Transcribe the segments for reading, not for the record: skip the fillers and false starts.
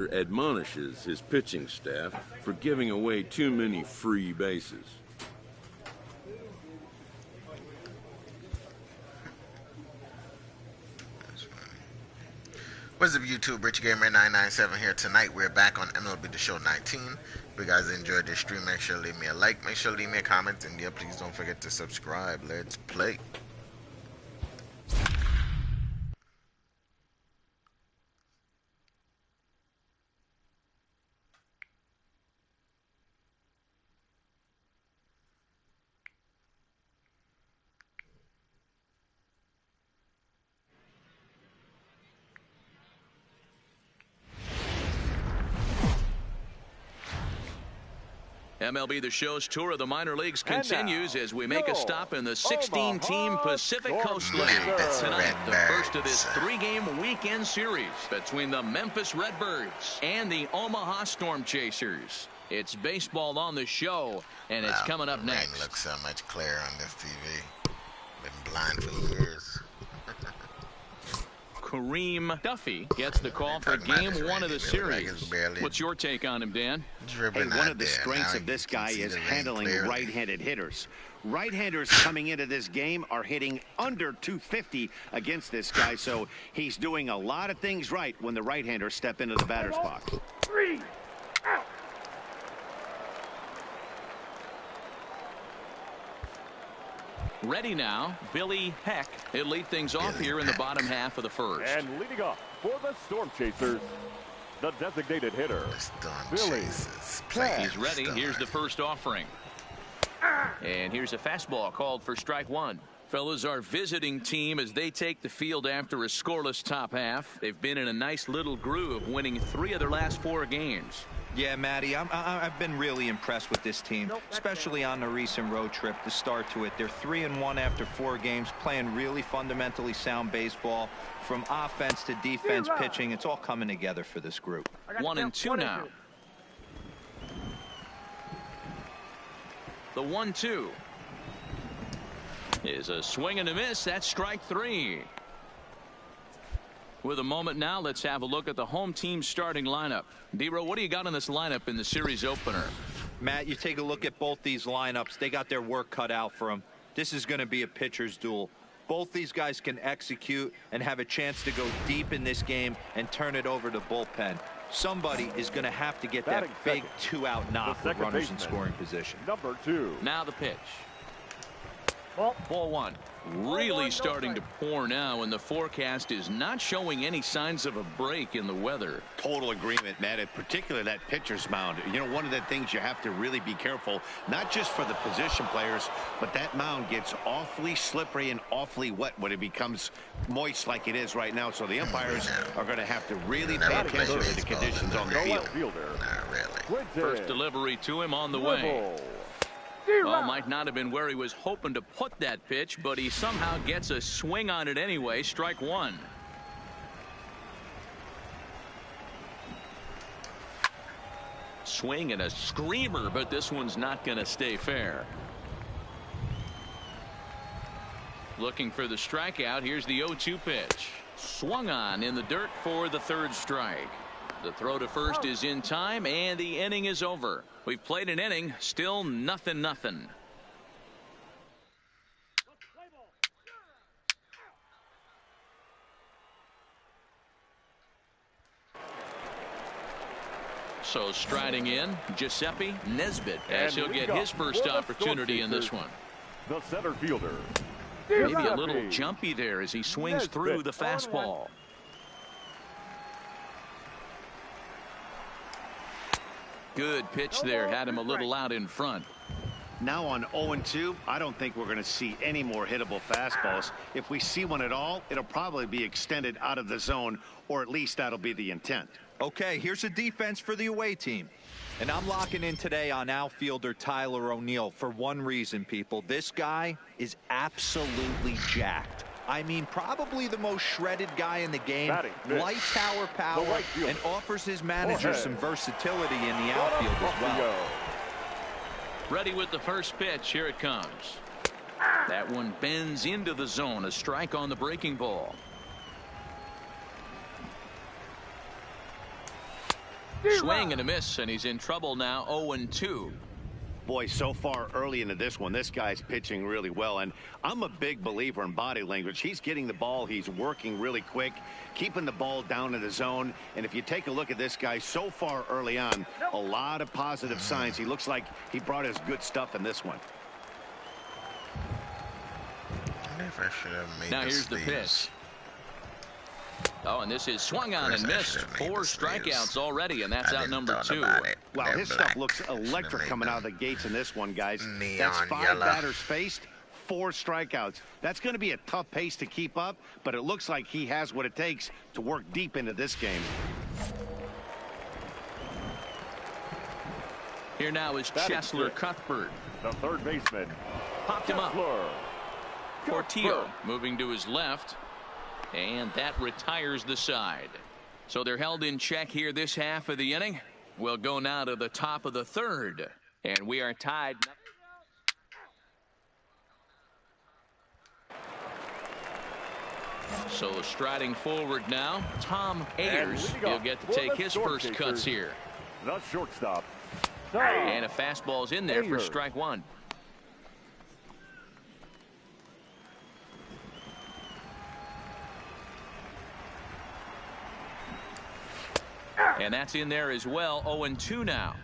admonishes his pitching staff for giving away too many free bases. What's up, YouTube? richardminto997 here. Tonight we're back on MLB The Show 19. If you guys enjoyed this stream, make sure to leave me a like, make sure to leave me a comment, and yeah, please don't forget to subscribe. Let's play. MLB The Show's tour of the minor leagues continues as we make a stop in the 16-team Pacific Coast League. Tonight, the first of this three-game weekend series between the Memphis Redbirds and the Omaha Storm Chasers. It's baseball on the show, and it's coming up next. The rain looks so much clearer on this TV. Been blind for years. Kareem Duffy gets the call for game one of the series. What's your take on him, Dan? Hey, one of the strengths of this guy is handling right-handed hitters. Right-handers coming into this game are hitting under 250 against this guy, so he's doing a lot of things right when the right-handers step into the batter's box. Ready now, Billy Heck. He'll lead things off here in the bottom half of the first. And leading off for the Storm Chasers, the designated hitter, Billy Heck. He's ready. Here's the first offering. And here's a fastball called for strike one. Fellas, our visiting team as they take the field after a scoreless top half. They've been in a nice little groove, winning 3 of their last 4 games. Yeah, Matty, I've been really impressed with this team, especially on the recent road trip, the start to it. They're 3-1 after 4 games, playing really fundamentally sound baseball. From offense to defense, pitching, it's all coming together for this group. 1-2 now. The 1-2 is a swing and a miss. That's strike 3. With a moment now, let's have a look at the home team starting lineup. D-Row, what do you got in this lineup in the series opener? Matt, you take a look at both these lineups. They got their work cut out for them. This is going to be a pitcher's duel. Both these guys can execute and have a chance to go deep in this game and turn it over to bullpen. Somebody is going to have to get that big 2-out knock with runners in scoring position. Number 2. Now the pitch. Ball 1. Really starting to pour now, and the forecast is not showing any signs of a break in the weather. Total agreement, Matt, and particularly that pitcher's mound. You know, one of the things you have to really be careful, not just for the position players, but that mound gets awfully slippery and awfully wet when it becomes moist like it is right now. So the umpires are going to have to really pay attention to the conditions on the field. Not really. First delivery to him on the way. Well, might not have been where he was hoping to put that pitch, but he somehow gets a swing on it anyway. Strike 1. Swing and a screamer, but this one's not going to stay fair. Looking for the strikeout. Here's the 0-2 pitch. Swung on in the dirt for the 3rd strike. The throw to first is in time, and the inning is over. We've played an inning, still 0-0. So striding in, Giuseppe Nesbitt, as he'll get his first opportunity in this one. The center fielder. Maybe a little jumpy there as he swings through the fastball. Good pitch there, had him a little out in front. Now on 0-2, I don't think we're going to see any more hittable fastballs. If we see one at all, it'll probably be extended out of the zone, or at least that'll be the intent. Okay, here's a defense for the away team. And I'm locking in today on outfielder Tyler O'Neill for one reason, people. This guy is absolutely jacked. I mean, probably the most shredded guy in the game. Light tower power, and offers his manager some versatility in the outfield as well. Ready with the first pitch. Here it comes. That one bends into the zone. A strike on the breaking ball. Swing and a miss, and he's in trouble now. 0-2. Boy, so far early into this one, this guy's pitching really well, and I'm a big believer in body language. He's getting the ball, he's working really quick, keeping the ball down in the zone, and if you take a look at this guy so far early on, a lot of positive signs. He looks like he brought his good stuff in this one. Now here's the pitch. Oh, and this is swung on and missed. 4 strikeouts already, and that's out number 2. Wow, his stuff looks electric coming out of the gates in this one, guys. That's 5 batters faced, 4 strikeouts. That's going to be a tough pace to keep up, but it looks like he has what it takes to work deep into this game. Here now is Chesler Cuthbert. The third baseman. Popped him up. Portillo moving to his left. And that retires the side. So they're held in check here this half of the inning. We'll go now to the top of the 3rd. And we are tied. So striding forward now, Tom Ayers. He'll get to take his first cuts here. The shortstop. And a fastball's in there for strike 1. And that's in there as well. 0-2 now.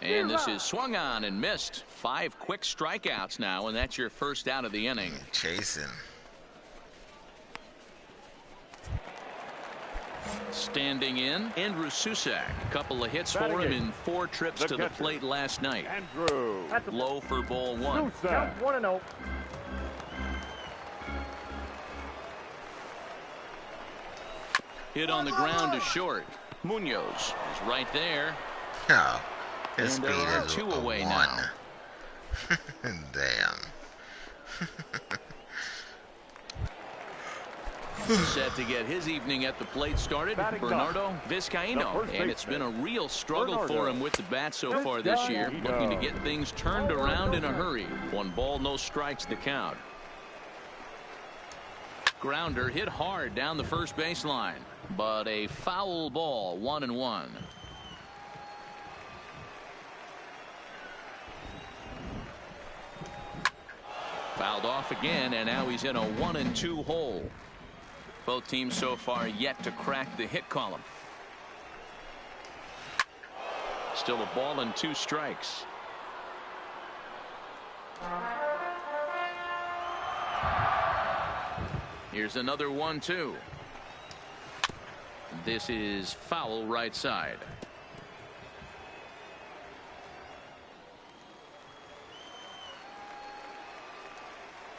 And this is swung on and missed. 5 quick strikeouts now, and that's your first out of the inning. Chasing. Standing in, Andrew Susac. A couple of hits for him in 4 trips to the plate last night. Andrew. Low for ball 1. Count 1-0. Hit on the ground to short. Munoz is right there. Oh, his And speed there are is 2 away 1. now. Damn. Set to get his evening at the plate started, Bernardo Vizcaíno, and it's been a real struggle for him with the bat so far this year, looking to get things turned around in a hurry. 1 ball, no strikes the count. Grounder hit hard down the first baseline, but a foul ball. 1-1. Fouled off again, and now he's in a 1-2 hole. Both teams so far yet to crack the hit column. Still a ball and 2 strikes. Here's another 1-2. This is foul right side.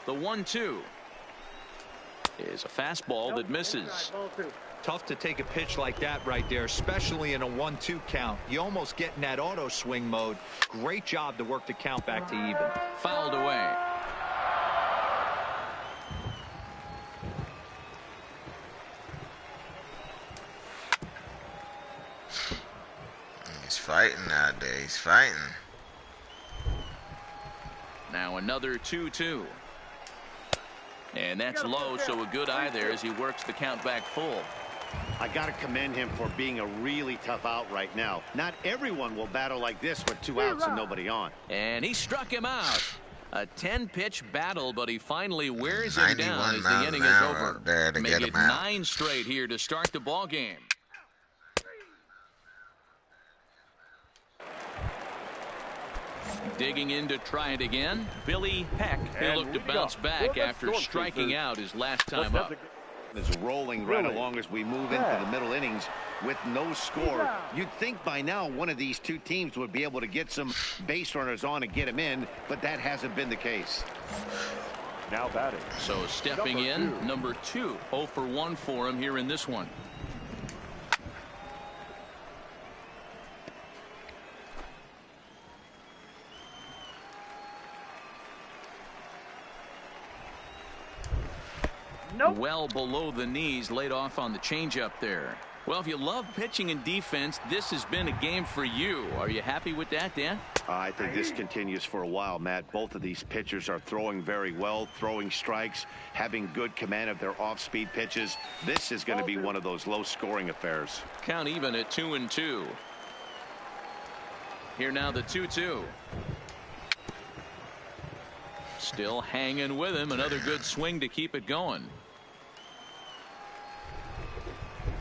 The 1-2 is a fastball that misses. Tough to take a pitch like that right there, especially in a 1-2 count. You almost get in that auto swing mode. Great job to work the count back to even. Fouled away. He's fighting out there. He's fighting. Now another 2-2. And that's low, so a good eye there as he works the count back full. I got to commend him for being a really tough out right now. Not everyone will battle like this with 2 outs and nobody on. And he struck him out. A 10-pitch battle, but he finally wears him down as the inning is over. Make it 9 straight here to start the ball game. Digging in to try it again, Billy Peck. He'll look to bounce back after striking out his last time up. It's rolling right along as we move into the middle innings with no score. You'd think by now one of these 2 teams would be able to get some base runners on and get them in, but that hasn't been the case. Now batting. So stepping in, number 2. 0 for 1 for him here in this one. Well below the knees, laid off on the changeup there. Well, if you love pitching and defense, this has been a game for you. Are you happy with that, Dan? I think this continues for a while, Matt. Both of these pitchers are throwing very well, throwing strikes, having good command of their off-speed pitches. This is going to be one of those low-scoring affairs. Count even at 2-2. Here now the 2-2. Still hanging with him. Another good swing to keep it going.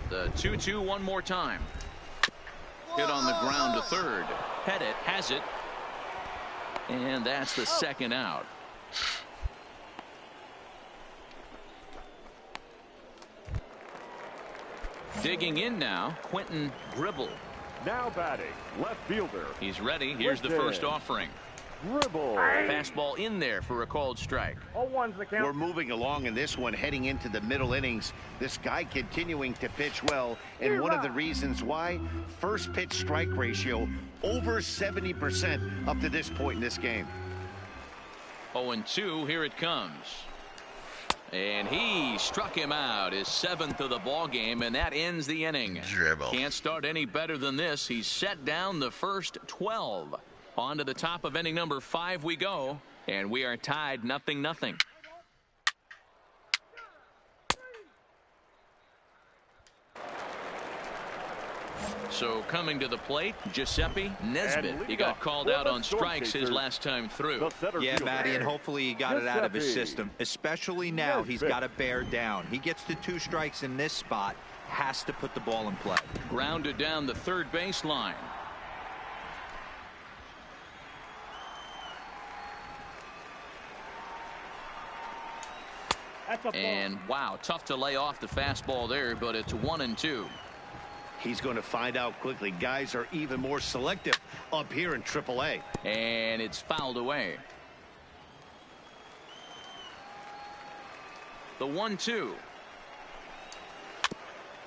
The 2-2 one more time. Hit on the ground to third. Pettit has it. And that's the second out. Digging in now, Quentin Gribble. Now batting, left fielder. He's ready. Here's the first offering. Dribble. Fastball in there for a called strike. 0-1's the count. We're moving along in this one, heading into the middle innings. This guy continuing to pitch well, and one of the reasons why, first pitch strike ratio over 70% up to this point in this game. 0-2, here it comes. And he struck him out, his 7th of the ball game, and that ends the inning. Dribble. Can't start any better than this. He's set down the first 12. On to the top of inning number 5 we go, and we are tied 0-0. So coming to the plate, Giuseppe Nesbitt. He got called out on strikes his last time through. Yeah, Matty, and hopefully he got it out of his system. Especially now, he's got to bear down. He gets to 2 strikes in this spot, has to put the ball in play. Grounded down the third baseline. And wow, tough to lay off the fastball there, but it's 1-2. He's going to find out quickly. Guys are even more selective up here in AAA. And it's fouled away. The 1-2.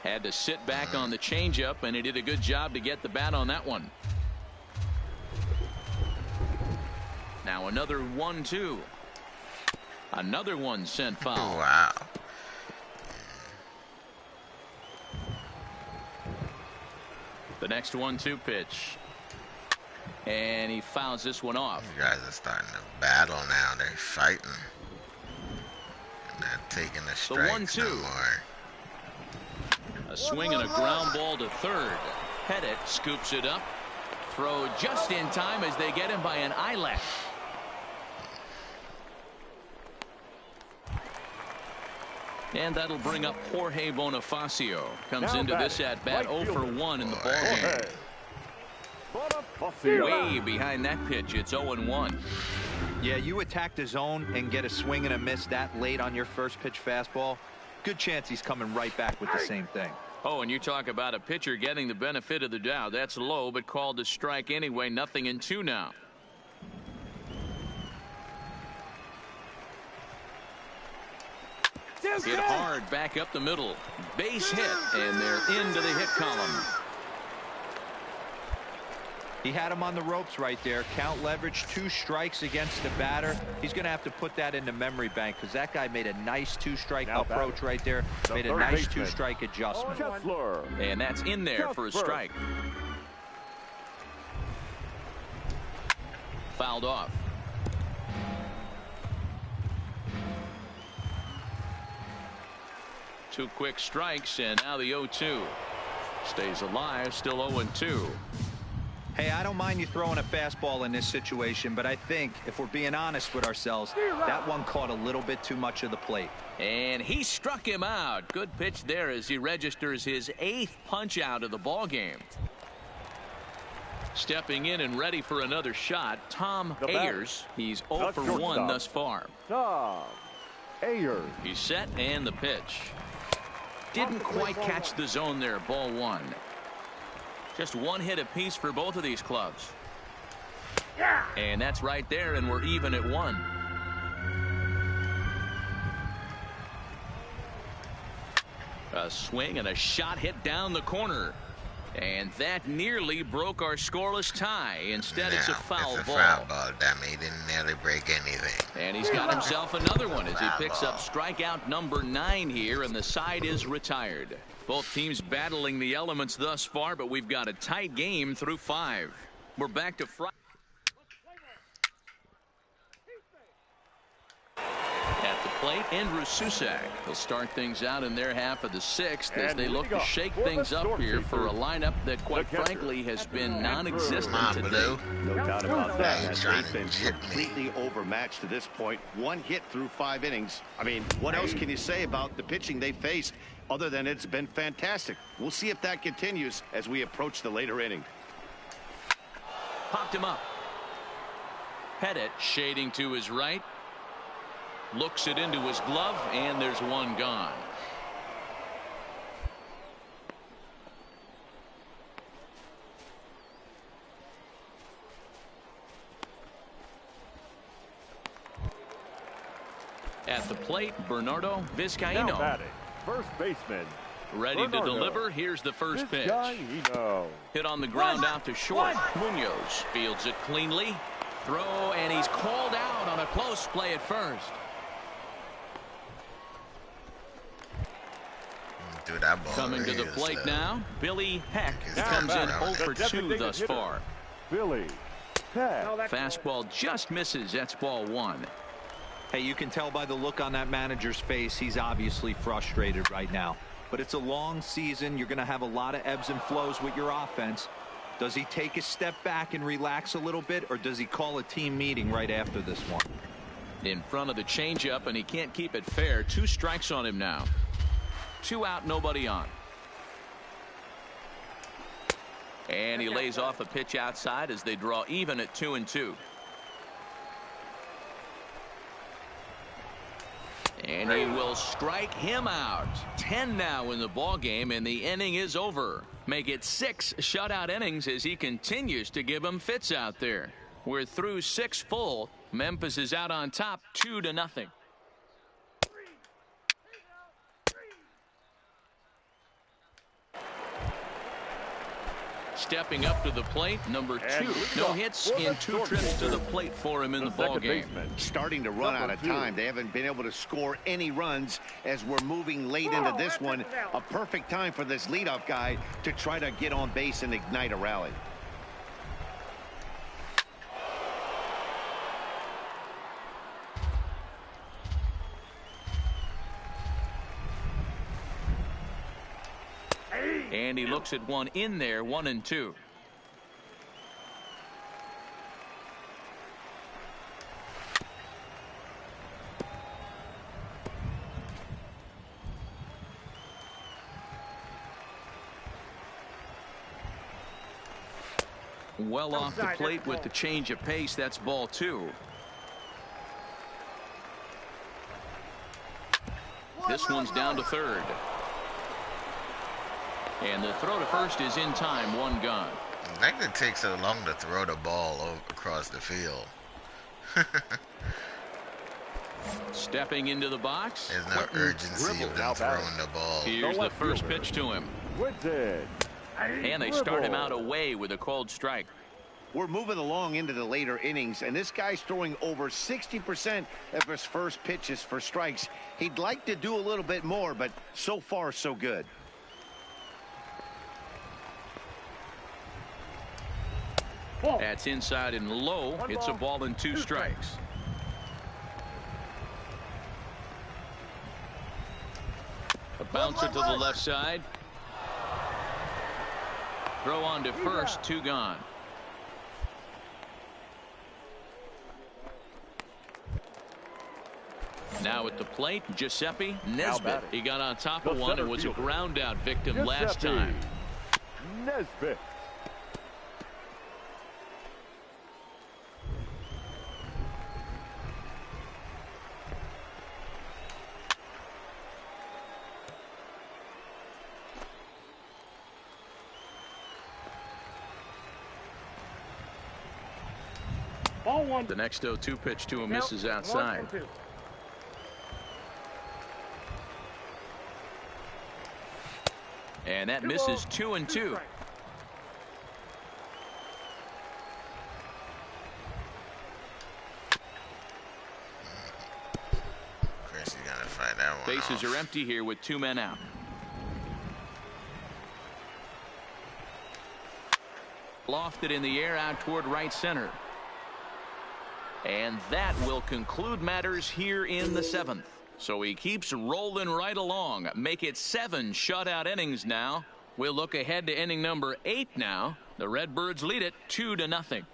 Had to sit back on the changeup, and he did a good job to get the bat on that one. Now another 1-2. Another one sent foul. Oh, wow. The next 1-2 pitch. And he fouls this one off. You guys are starting to battle now. They're fighting. They're not taking the strikes no more. A swing and a ground ball to third. Pettit scoops it up. Throw just in time as they get him by an eyelash. And that'll bring up Jorge Bonifacio. Comes into this at bat 0 for 1 in the ballgame. Way behind that pitch. It's 0-1. Yeah, you attack the zone and get a swing and a miss that late on your first pitch fastball. Good chance he's coming right back with the same thing. Oh, and you talk about a pitcher getting the benefit of the doubt. That's low, but called a strike anyway. 0-2 now. Hit hard back up the middle. Base hit, and they're into the hit column. He had him on the ropes right there. Count leverage, 2 strikes against the batter. He's going to have to put that in the memory bank because that guy made a nice 2-strike approach right there. Made a nice 2-strike adjustment. And that's in there for a strike. Fouled off. Two quick strikes, and now the 0-2. Stays alive, still 0-2. Hey, I don't mind you throwing a fastball in this situation, but I think if we're being honest with ourselves, that one caught a little bit too much of the plate. And he struck him out. Good pitch there as he registers his 8th punch out of the ball game. Stepping in and ready for another shot, Tom Ayers. He's 0 for 1 thus far. Tom Ayers. He's set, and the pitch. Didn't quite catch the zone there. Ball 1. Just 1 hit apiece for both of these clubs. And that's right there, and we're even at 1. A swing and a shot hit down the corner. And that nearly broke our scoreless tie. Instead, it's a foul ball. Foul ball, dummy. He didn't nearly break anything. And he's got himself another one as he picks up strikeout number 9 here, and the side is retired. Both teams battling the elements thus far, but we've got a tight game through 5. We're back to Friday. At the plate, Andrew Susak will start things out in their half of the 6th as they look to shake things up here for a lineup that, quite frankly, has been non-existent today. No doubt about that. They've been completely overmatched to this point. 1 hit through 5 innings. I mean, what else can you say about the pitching they faced other than it's been fantastic? We'll see if that continues as we approach the later inning. Popped him up. Pettit shading to his right. Looks it into his glove, and there's one gone. At the plate, Bernardo Vizcaino. Now batting, first baseman. Ready to deliver. Here's the first pitch. Hit on the ground out to short. Munoz fields it cleanly. Throw, and he's called out on a close play at first. Coming to the plate now, Billy Heck comes in 0 for 2 thus far. Billy Heck. Fastball just misses. That's ball 1. Hey, you can tell by the look on that manager's face, he's obviously frustrated right now. But it's a long season. You're going to have a lot of ebbs and flows with your offense. Does he take a step back and relax a little bit, or does he call a team meeting right after this one? In front of the changeup, and he can't keep it fair. 2 strikes on him now. 2 out, nobody on. And he lays off a pitch outside as they draw even at 2-2. And he will strike him out. 10 now in the ball game, and the inning is over. Make it 6 shutout innings as he continues to give them fits out there. We're through 6 full. Memphis is out on top 2-0. Stepping up to the plate, number 2. No hits in 2 trips to the plate for him in the ball game. Starting to run out of time. They haven't been able to score any runs as we're moving late into this one. A perfect time for this leadoff guy to try to get on base and ignite a rally. And he looks at one in there, 1-2. Well off the plate with the change of pace. That's ball 2. This one's down to third. And the throw to first is in time. 1 gone. I think it takes so long to throw the ball across the field. Stepping into the box. There's no urgency of them throwing the ball. Here's the first pitch to him. Woodson. And they start him out away with a called strike. We're moving along into the later innings, and this guy's throwing over 60% of his first pitches for strikes. He'd like to do a little bit more, but so far so good. That's inside and low. It's a ball and 2 strikes. A bouncer to the left side. Throw on to first. 2 gone. Now at the plate, Giuseppe Nesbitt. He got on top of one and was a ground out victim last time. Nesbitt. The next 0-2 pitch to him misses outside. And that misses 2-2. Bases are empty here with 2 men out. Lofted in the air out toward right center. And that will conclude matters here in the 7th. So he keeps rolling right along. Make it 7 shutout innings now. We'll look ahead to inning number 8 now. The Redbirds lead it 2-0.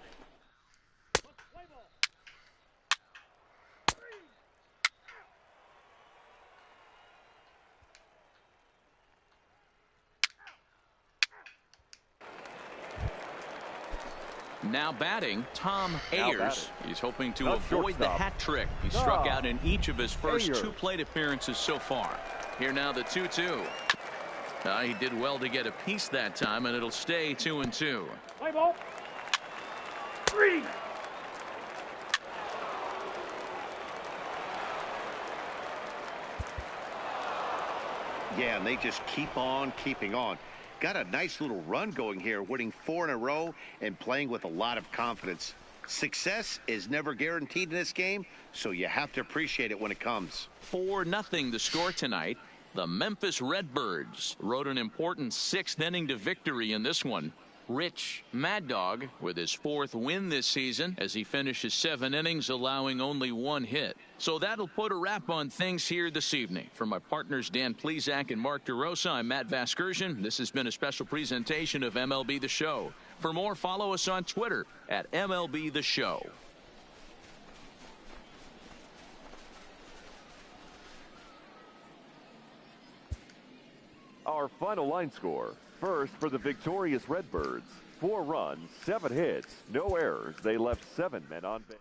Now batting, Tom Ayers. He's hoping to avoid the hat trick. He struck out in each of his first 2 plate appearances so far. Here now the 2-2. He did well to get a piece that time, and it'll stay 2-2. Play ball. 3. Yeah, and they just keep on keeping on. Got a nice little run going here, winning 4 in a row and playing with a lot of confidence. Success is never guaranteed in this game, so you have to appreciate it when it comes. 4-0 the score tonight. The Memphis Redbirds rode an important 6th inning to victory in this one. Rich Mad Dog with his 4th win this season as he finishes 7 innings, allowing only 1 hit. So that'll put a wrap on things here this evening. For my partners Dan Plesac and Mark DeRosa, I'm Matt Vasgersian. This has been a special presentation of MLB The Show. For more, follow us on Twitter at MLB The Show. Our final line score. First for the victorious Redbirds. 4 runs, 7 hits, no errors. They left 7 men on base.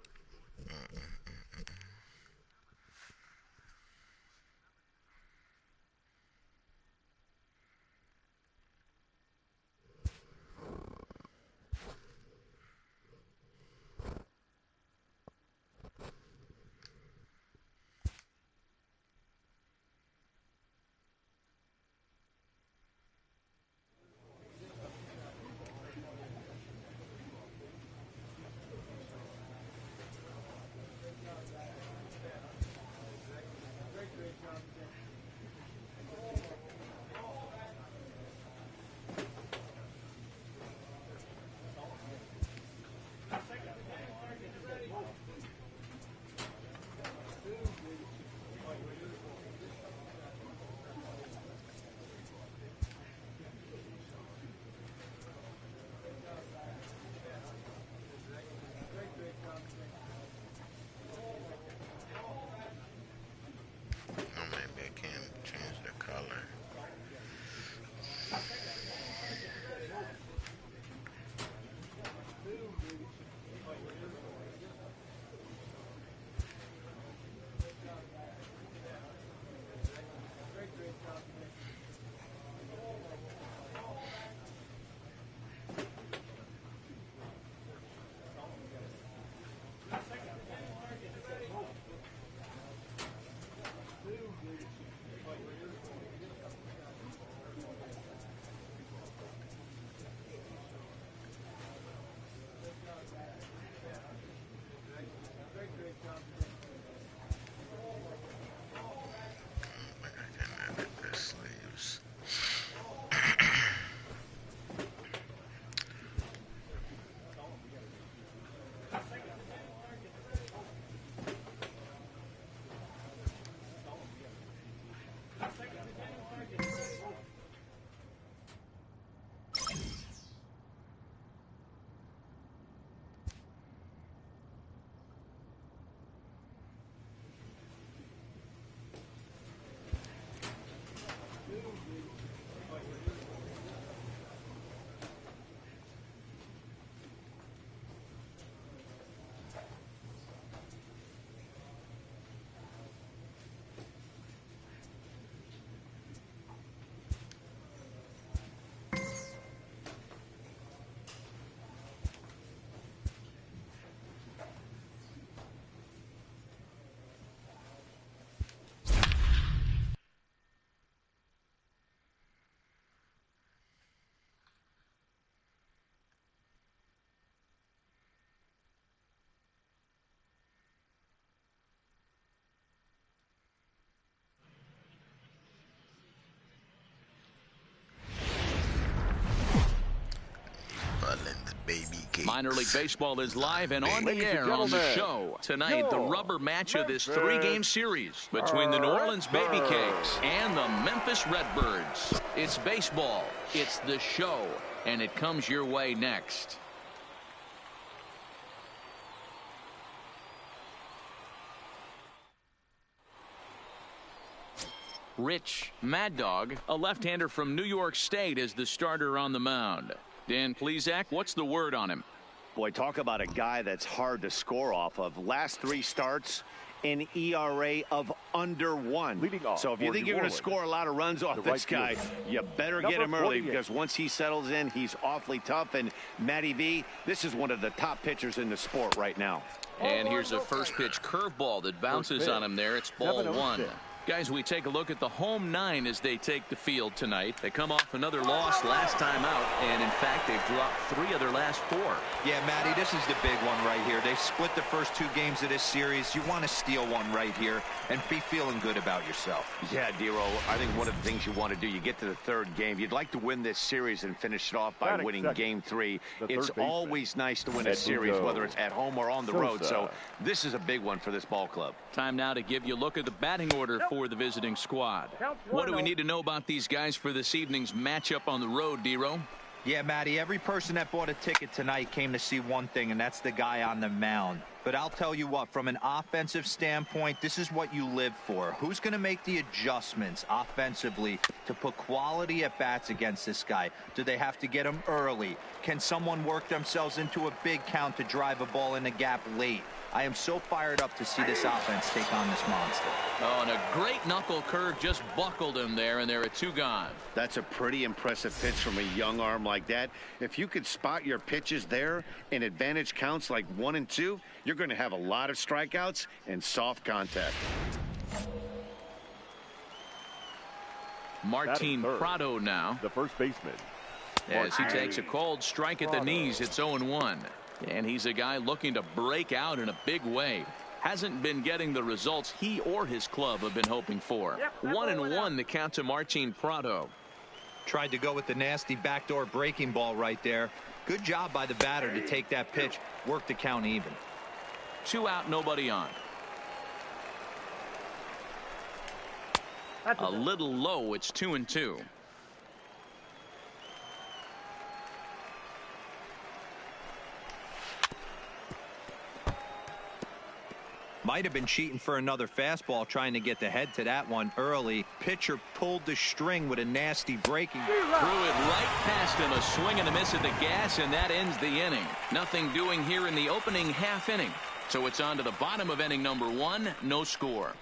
baby cakes. Minor League Baseball is live and on the Ladies and air on the gentlemen, show. Tonight, the rubber match of this three-game series between the New Orleans Baby Cakes and the Memphis Redbirds. It's baseball, it's the show, and it comes your way next. Rich Mad Dog, a left-hander from New York State, is the starter on the mound. Dan Plesac, what's the word on him? Boy, talk about a guy that's hard to score off of. Last 3 starts, an ERA of under 1. Leading off so if you think you're going to score a lot of runs off this guy, you better get him early, because once he settles in, he's awfully tough. And Matty V, this is one of the top pitchers in the sport right now. And here's a first pitch curveball that bounces on him there. It's ball 1. Guys, we take a look at the home 9 as they take the field tonight. They come off another loss last time out, and in fact, they've dropped 3 of their last 4. Yeah, Matty, this is the big one right here. They split the first 2 games of this series. You want to steal one right here and be feeling good about yourself. Yeah, Dero, I think one of the things you want to do, you get to the 3rd game, you'd like to win this series and finish it off by winning game 3. It's always nice to win a series, whether it's at home or on the road. So this is a big one for this ball club. Time now to give you a look at the batting order for the visiting squad. What do we need to know about these guys for this evening's matchup on the road, Dero? Yeah, Matty, every person that bought a ticket tonight came to see one thing, and that's the guy on the mound. But I'll tell you what, from an offensive standpoint, this is what you live for. Who's going to make the adjustments offensively to put quality at bats against this guy? Do they have to get him early? Can someone work themselves into a big count to drive a ball in the gap late? I am so fired up to see this offense take on this monster. Oh, and a great knuckle curve just buckled him there, and there are 2 gone. That's a pretty impressive pitch from a young arm like that. If you could spot your pitches there in advantage counts like 1 and 2, you're going to have a lot of strikeouts and soft contact. Martin Prado now. The first baseman. As he takes a cold strike at the knees, it's 0-1. And he's a guy looking to break out in a big way. Hasn't been getting the results he or his club have been hoping for. 1-1 the count to Martin Prado. Tried to go with the nasty backdoor breaking ball right there. Good job by the batter to take that pitch, work the count even. 2 out, nobody on. A little low, it's 2-2. Might have been cheating for another fastball, trying to get the head to that one early. Pitcher pulled the string with a nasty breaking. Threw it right past him, a swing and a miss at the gas, and that ends the inning. Nothing doing here in the opening half inning. So it's on to the bottom of inning number 1, no score.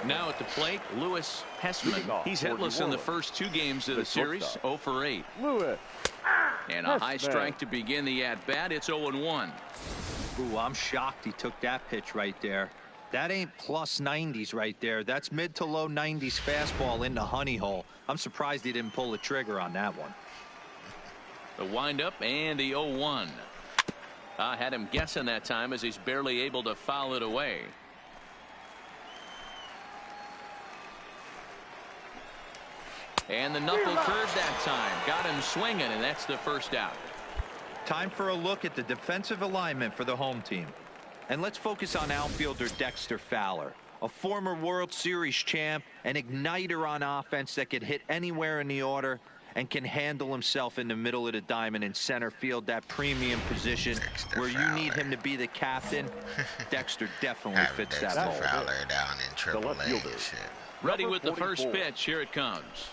Now at the plate, Lewis Hessman. He's hitless in the first 2 games of the series, 0 for 8. Lewis. And a high strike to begin the at-bat. It's 0-1. Ooh, I'm shocked he took that pitch right there. That ain't plus 90s right there. That's mid to low 90s fastball in the honey hole. I'm surprised he didn't pull the trigger on that one. The windup and the 0-1. I had him guessing that time as he's barely able to foul it away. And the knuckle curve that time. Got him swinging, and that's the first out. Time for a look at the defensive alignment for the home team. And let's focus on outfielder Dexter Fowler, a former World Series champ, an igniter on offense that could hit anywhere in the order and can handle himself in the middle of the diamond in center field, that premium position where you need him to be the captain. Dexter definitely fits that mold. Fowler down in Triple-A shit. Ready with the first pitch. Here it comes.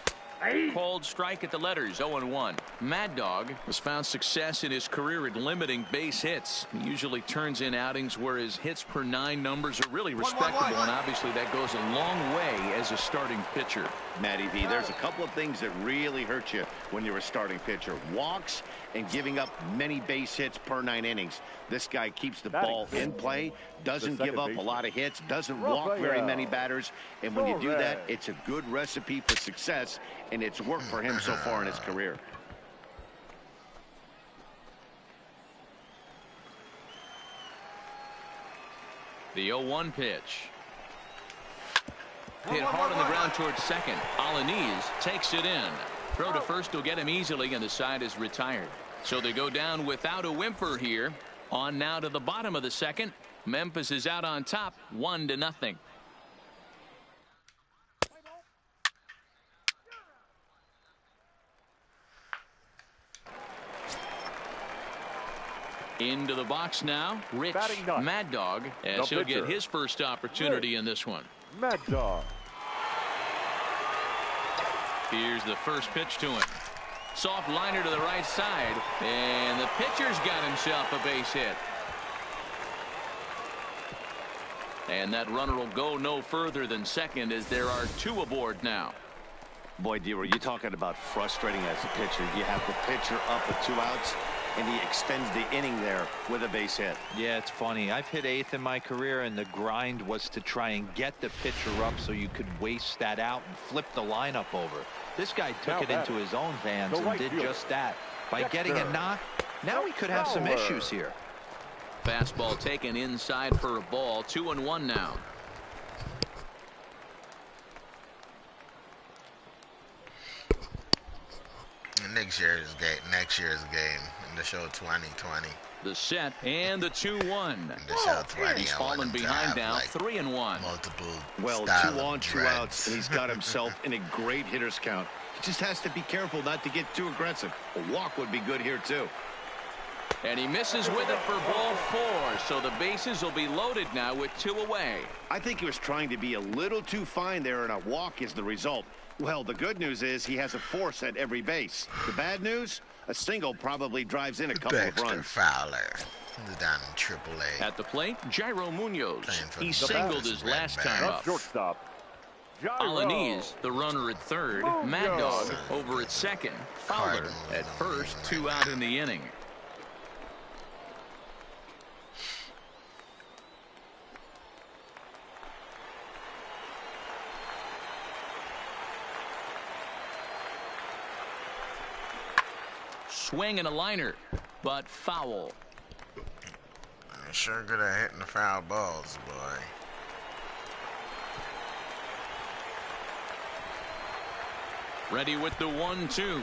Cold strike at the letters, 0-1. Mad Dog has found success in his career at limiting base hits. He usually turns in outings where his hits per 9 numbers are really respectable, and obviously that goes a long way as a starting pitcher. Matty V, there's a couple of things that really hurt you when you're a starting pitcher. Walks and giving up many base hits per 9 innings. This guy keeps the ball in play, doesn't give up a lot of hits, doesn't walk very many batters, and when you do that, it's a good recipe for success, and it's worked for him so far in his career. The 0-1 pitch. Hit hard on the ground towards second. Alanis takes it in. Throw to first will get him easily, and the side is retired. So they go down without a whimper here. On now to the bottom of the second. Memphis is out on top, 1-0. Into the box now, Rich Mad Dog, as he'll get his first opportunity in this one. Mad Dog. Here's the first pitch to him. Soft liner to the right side, and the pitcher's got himself a base hit. And that runner will go no further than second as there are 2 aboard now. Boy, Dero, you're talking about frustrating as a pitcher. You have the pitcher up with 2 outs, and he extends the inning there with a base hit. Yeah, it's funny. I've hit 8th in my career, and the grind was to try and get the pitcher up so you could waste that out and flip the lineup over. This guy took it into his own hands and did just that. By getting a knock, now he could have some issues here. Fastball taken inside for a ball. 2-1 now. Next year's game in the show 2020. The set and the 2-1. In the show 20, He's fallen behind now, 3-1. Multiple. Well, 2 on, 2 outs, and he's got himself in a great hitter's count. He just has to be careful not to get too aggressive. A walk would be good here too. And he misses with it for ball 4, so the bases will be loaded now with 2 away. I think he was trying to be a little too fine there, and a walk is the result. Well, the good news is he has a force at every base. The bad news, a single probably drives in a couple of runs. Fowler, down in AAA. At the plate, Jairo Munoz. He singled his last time up. Shortstop. Alanis, the runner at third. Mad Dog over at second. Fowler at first, 2 out in the inning. Swing and a liner, but foul. I'm sure good at hitting the foul balls, boy. Ready with the 1-2.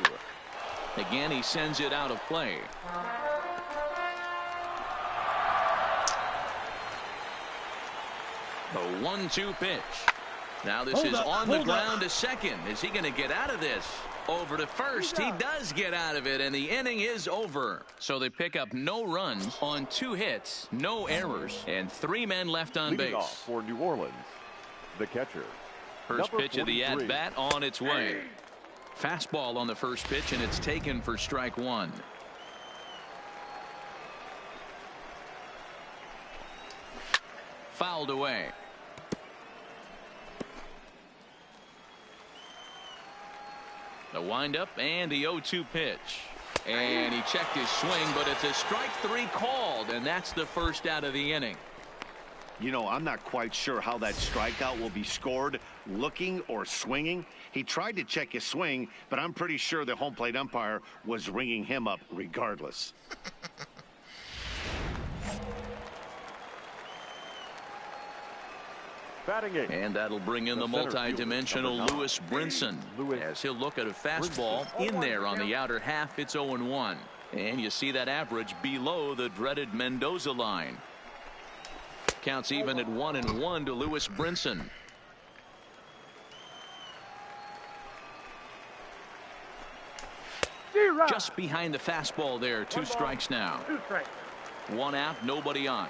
Again, he sends it out of play. The 1-2 pitch. Now this is on the ground to second. Is he going to get out of this? Over to first. He does get out of it, and the inning is over. So they pick up no runs on 2 hits, no errors, and 3 men left on base. Off for New Orleans, the catcher. First pitch of the at-bat on its way. Fastball on the first pitch, and it's taken for strike 1. Fouled away. The windup and the 0-2 pitch. And he checked his swing, but it's a strike 3 called, and that's the first out of the inning. You know, I'm not quite sure how that strikeout will be scored, looking or swinging. He tried to check his swing, but I'm pretty sure the home plate umpire was ringing him up regardless. And that'll bring in the multi-dimensional Lewis Brinson as he'll look at a fastball in there on the outer half. It's 0-1. And you see that average below the dreaded Mendoza line. Counts even at 1-1 to Lewis Brinson. Just behind the fastball there. 2 strikes now. 1 out, nobody on.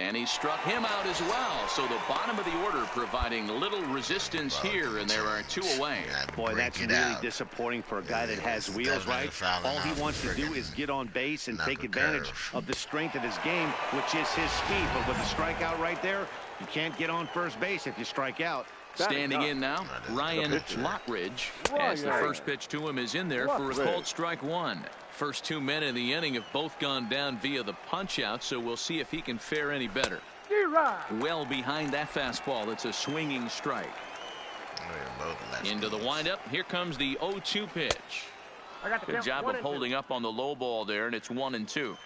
And he struck him out as well. So the bottom of the order providing little resistance here, and there are 2 away. Boy, that's really disappointing for a guy that has wheels, right? All he wants to do is get on base and take advantage of the strength of his game, which is his speed. But with the strikeout right there, you can't get on first base if you strike out. Standing in now, Ryan Lockridge, as the first pitch to him is in there for a called strike 1. First 2 men in the inning have both gone down via the punch-out, so we'll see if he can fare any better. Well behind that fastball. It's a swinging strike. Into the windup. Here comes the 0-2 pitch. Good job of holding up on the low ball there, and it's 1-2.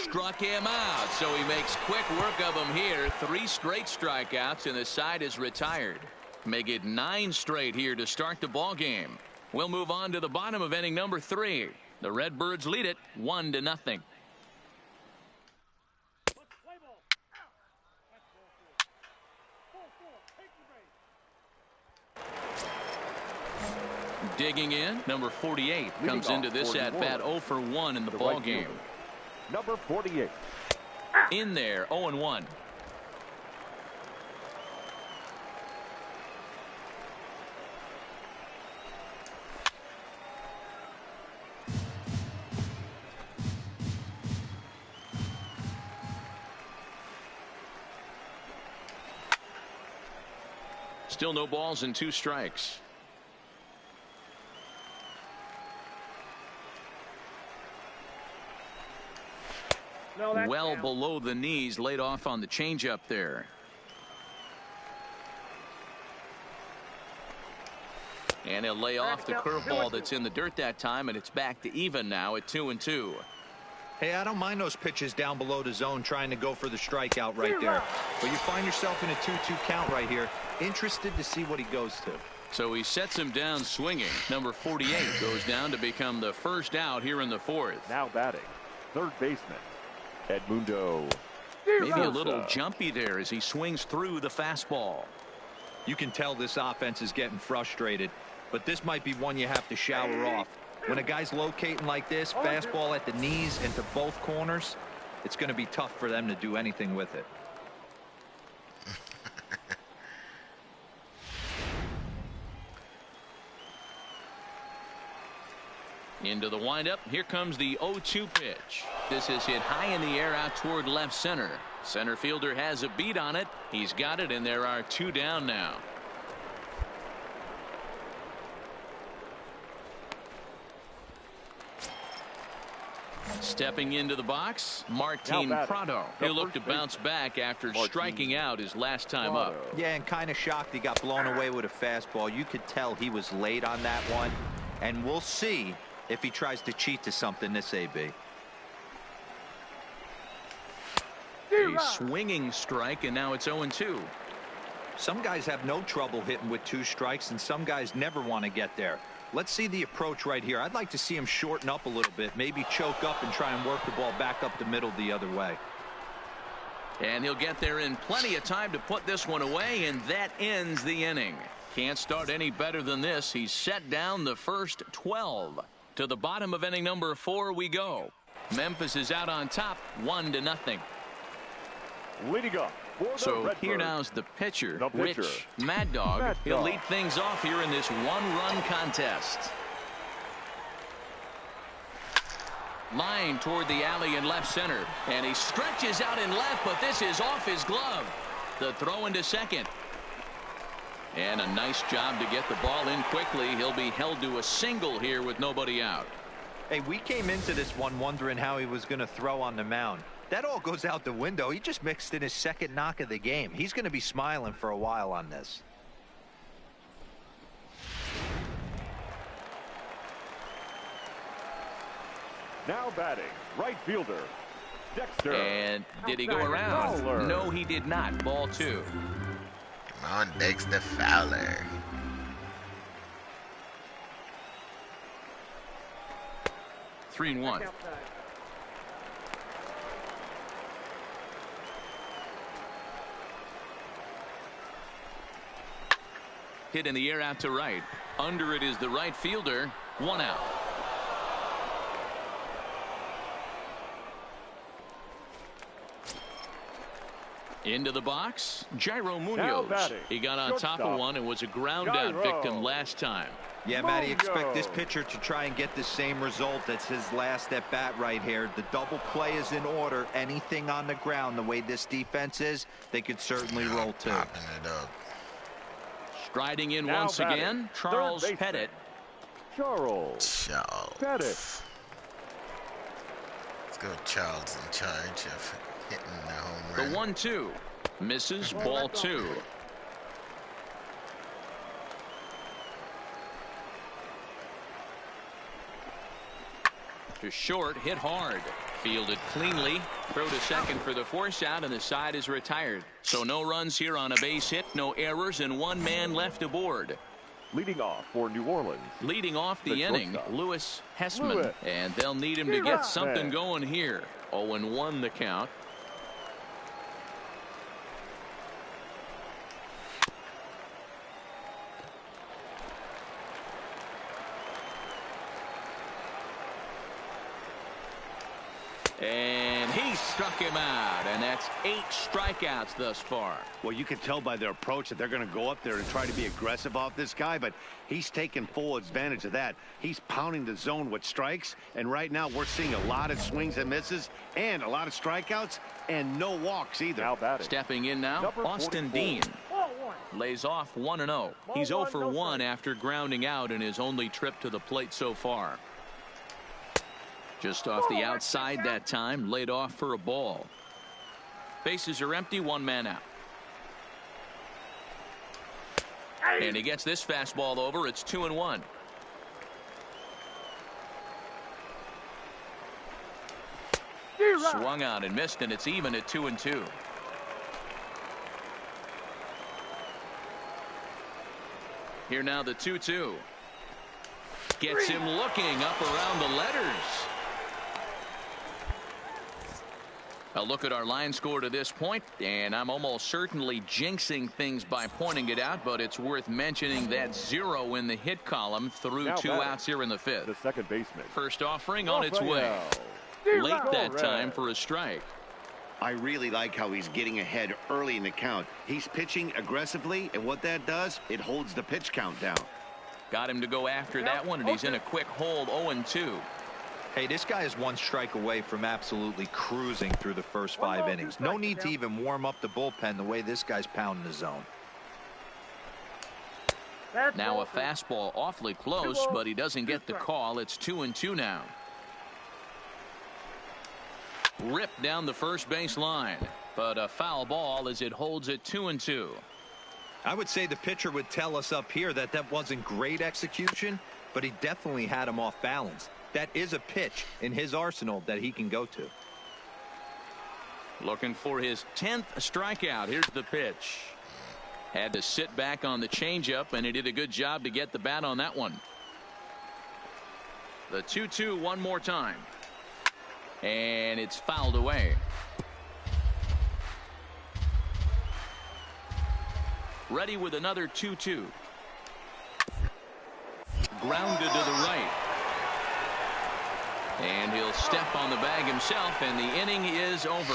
Struck him out, so he makes quick work of him here. 3 straight strikeouts, and the side is retired. Make it 9 straight here to start the ball game. We'll move on to the bottom of inning number 3. The Redbirds lead it 1-0. Digging in, number 48 comes into this at bat 0 for 1 in the ball game. Number 48. In there, 0-1. Still no balls and 2 strikes. Well below the knees, laid off on the changeup there. And he'll lay off the curveball that's in the dirt that time, and it's back to even now at 2-2. Hey, I don't mind those pitches down below the zone trying to go for the strikeout right there. But you find yourself in a 2-2 count right here. Interested to see what he goes to. So he sets him down swinging. Number 48 goes down to become the first out here in the 4th. Now batting, third baseman, Edmundo. Maybe a little jumpy there as he swings through the fastball. You can tell this offense is getting frustrated, but this might be one you have to shower off. When a guy's locating like this, fastball at the knees and to both corners, it's going to be tough for them to do anything with it. Into the windup. Here comes the 0-2 pitch. This is hit high in the air out toward left center. Center fielder has a beat on it. He's got it, and there are 2 down now. Stepping into the box, Martin Prado. He'll look to bounce back after striking out his last time up. Yeah, and kind of shocked he got blown away with a fastball. You could tell he was late on that one, and we'll see if he tries to cheat to something this AB. A swinging strike, and now it's 0-2. Some guys have no trouble hitting with 2 strikes, and some guys never want to get there. Let's see the approach right here. I'd like to see him shorten up a little bit, maybe choke up and try and work the ball back up the middle the other way. And he'll get there in plenty of time to put this one away, and that ends the inning. Can't start any better than this. He's set down the first 12. To the bottom of inning number 4 we go. Memphis is out on top, 1-0. Leading up for the So Redbirds, here now's the pitcher, Rich Mad Dog. Mad He'll Dog. lead things off here in this 1-run contest. Line toward the alley in left center, and he stretches out in left, but this is off his glove. The throw into second. And a nice job to get the ball in quickly. He'll be held to a single here with nobody out. Hey, we came into this one wondering how he was going to throw on the mound. That all goes out the window. He just mixed in his second knock of the game. He's going to be smiling for a while on this. Now batting, right fielder, Dexter. And did he go around? Fowler. No, he did not. Ball 2. Come on, Dexter Fowler. Three and 1. Hit in the air out to right. Under it is the right fielder. 1 out. Into the box, Jairo Munoz. He got on top of one and was a ground-out victim last time. Yeah, Matty, expect this pitcher to try and get the same result. That's his last at bat right here. The double play is in order. Anything on the ground, the way this defense is, they could certainly roll too. Popping it up. Striding in once again, Charles Pettit. Charles Pettit. Let's go, Charles, in charge of hitting the home run. The 1-2 misses, ball 2. To short, hit hard, fielded cleanly, throw to second for the force out, and the side is retired. So no runs here on a base hit, no errors, and one man left aboard. Leading off for New Orleans. Leading off the inning, Lewis Hessman, and they'll need him to get something going here. 0-1 the count. And he struck him out, and that's 8 strikeouts thus far. Well, you can tell by their approach that they're going to go up there and try to be aggressive off this guy, but he's taking full advantage of that. He's pounding the zone with strikes, and right now we're seeing a lot of swings and misses and a lot of strikeouts and no walks either. Stepping in now, Austin Dean lays off 1-0. He's 0 for 1 after grounding out in his only trip to the plate so far. Just off the outside that time, laid off for a ball. Bases are empty, 1 man out. And he gets this fastball over. It's 2-1. Swung out and missed, and it's even at 2-2. Here now the 2-2. Gets him looking up around the letters. A look at our line score to this point, and I'm almost certainly jinxing things by pointing it out, but it's worth mentioning that 0 in the hit column through 2 outs here in the 5th. The second baseman. First offering on its way. Late that time for a strike. I really like how he's getting ahead early in the count. He's pitching aggressively, and what that does, it holds the pitch count down. Got him to go after that one, and he's in a quick hold, 0-2. Hey, this guy is 1 strike away from absolutely cruising through the first 5 innings. No need to even warm up the bullpen the way this guy's pounding the zone. Now a fastball awfully close, but he doesn't get the call. It's 2-2 now. Ripped down the first base line, but a foul ball as it holds it 2-2. I would say the pitcher would tell us up here that that wasn't great execution, but he definitely had him off balance. That is a pitch in his arsenal that he can go to. Looking for his 10th strikeout. Here's the pitch. Had to sit back on the changeup, and he did a good job to get the bat on that one. The 2-2 one more time. And it's fouled away. Ready with another 2-2. Grounded to the right. And he'll step on the bag himself, and the inning is over.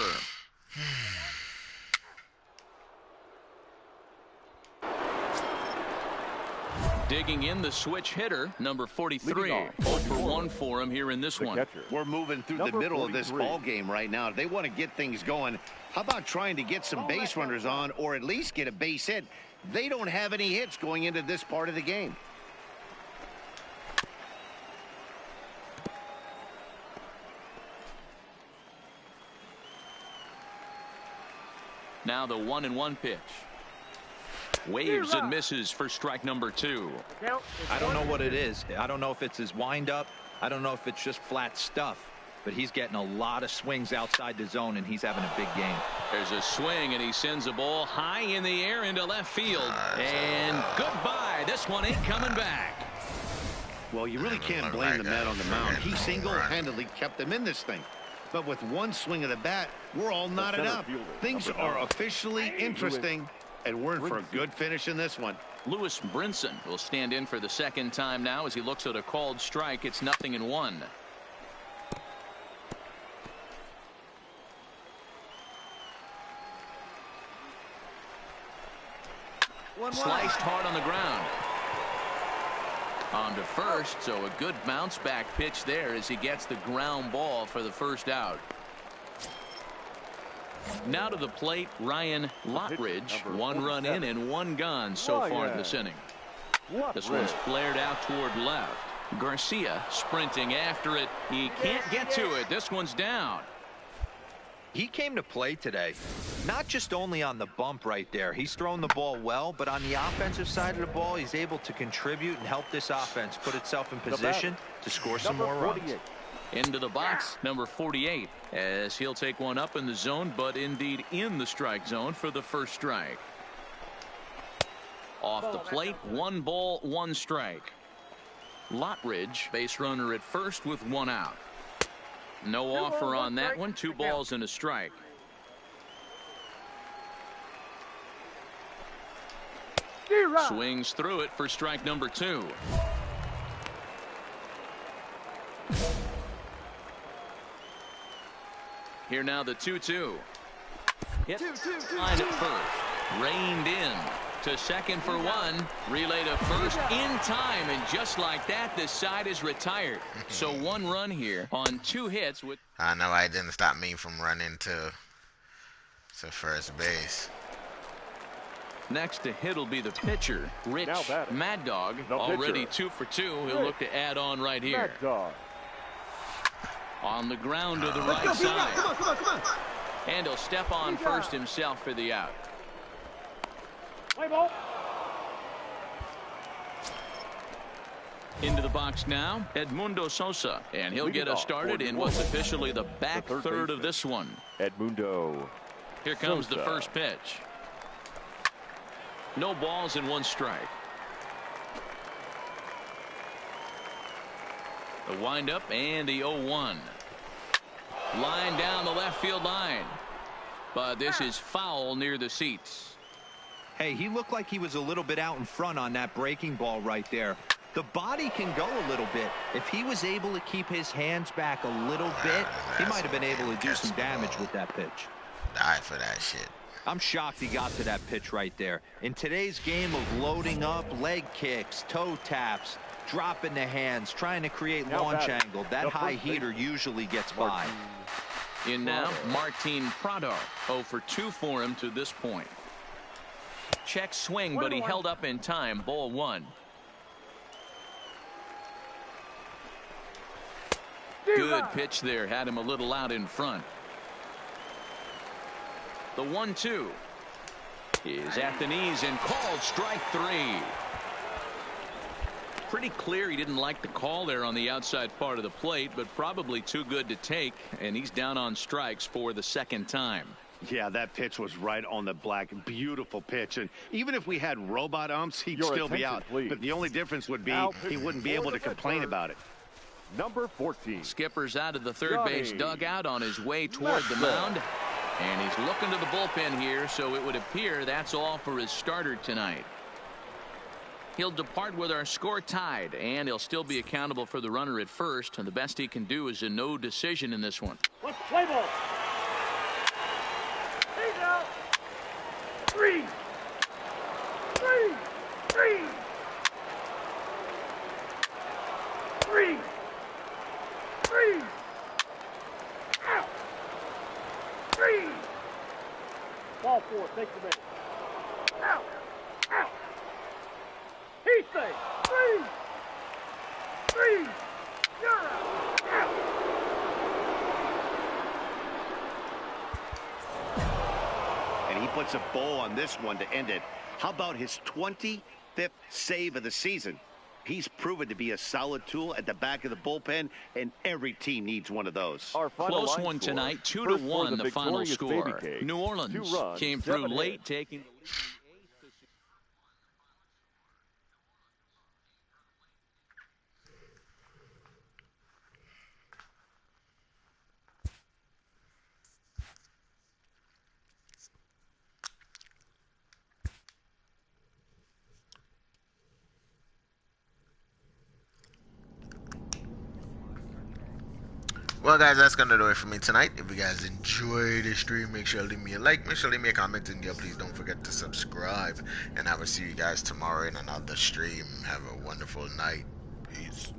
Digging in the switch hitter, number 43. 0 for 1 for him here in this one. We're moving through the middle of this ball game right now. They want to get things going. How about trying to get some base runners on, or at least get a base hit? They don't have any hits going into this part of the game. Now the 1-1 pitch. Waves and misses for strike number 2. I don't know what it is. I don't know if it's his windup. I don't know if it's just flat stuff. But he's getting a lot of swings outside the zone, and he's having a big game. There's a swing, and he sends a ball high in the air into left field. And goodbye. This one ain't coming back. Well, you really can't blame the man on the mound. He single-handedly kept them in this thing. But with one swing of the bat, we're all knotted up. Things are officially interesting, and we're in for a good finish in this one. Lewis Brinson will stand in for the second time now as he looks at a called strike. It's 0-1. Sliced hard on the ground. On to first, so a good bounce back pitch there as he gets the ground ball for the first out. Now to the plate, Ryan Lottridge. 1 run in and 1 gone so far in this inning. This one's flared out toward left. Garcia sprinting after it. He can't get to it. This one's down. He came to play today, not just only on the bump right there. He's thrown the ball well, but on the offensive side of the ball, he's able to contribute and help this offense put itself in position to score some more runs. Into the box, number 48, as he'll take one up in the zone, but indeed in the strike zone for the first strike. Off the plate, 1 ball, 1 strike. Lottridge, base runner at first with 1 out. No offer on that one. 2 balls and a strike. Swings through it for strike number 2. Here now the 2-2. Hit line at first. Reined in to second for 1. Relay to first in time, and just like that, the side is retired. So 1 run here on 2 hits. With I know I didn't stop me from running to first base. Next to hit will be the pitcher, Rich Mad Dog. Already 2 for 2. He'll look to add on right here. On the ground to the right side. Come on. And he'll step on first himself for the out. Into the box now, Edmundo Sosa, and he'll get us started in what's officially the back third of this one. Edmundo. Here comes the first pitch. No balls and 1 strike. The windup and the 0-1. Line down the left field line, but this is foul near the seats. Hey, he looked like he was a little bit out in front on that breaking ball right there. The body can go a little bit. If he was able to keep his hands back a little bit, he might have been able to do some damage with that pitch. Die for that shit. I'm shocked he got to that pitch right there. In today's game of loading up, leg kicks, toe taps, dropping the hands, trying to create launch angle, that high heater usually gets by. In now, Martin Prado. 0 for 2 for him to this point. Check swing, but he held up in time. Ball 1. Good pitch there. Had him a little out in front. The 1-2 is at the knees and called strike 3. Pretty clear he didn't like the call there on the outside part of the plate, but probably too good to take, and he's down on strikes for the 2nd time. Yeah, that pitch was right on the black. Beautiful pitch. And even if we had robot umps, he'd still be out. Please. But the only difference would be he wouldn't be able to complain about it. Number 14. Skipper's out of the third base dugout on his way toward the mound. And he's looking to the bullpen here, so it would appear that's all for his starter tonight. He'll depart with our score tied, and he'll still be accountable for the runner at first, and the best he can do is a no decision in this one. Let's play ball. He's out. 3. 3. 3. 3. 3. Out. 3. Ball 4. Take the base. Out. Out. He stays. 3. 3. You're out. Out. And he puts a bow on this one to end it. How about his 25th save of the season? He's proven to be a solid tool at the back of the bullpen, and every team needs one of those. Close one tonight, 2-1 the final score. New Orleans came through late, taking the lead. Well, guys, that's gonna do it for me tonight. If you guys enjoyed the stream, make sure to leave me a like, make sure to leave me a comment, and yeah, please don't forget to subscribe. And I will see you guys tomorrow in another stream. Have a wonderful night. Peace.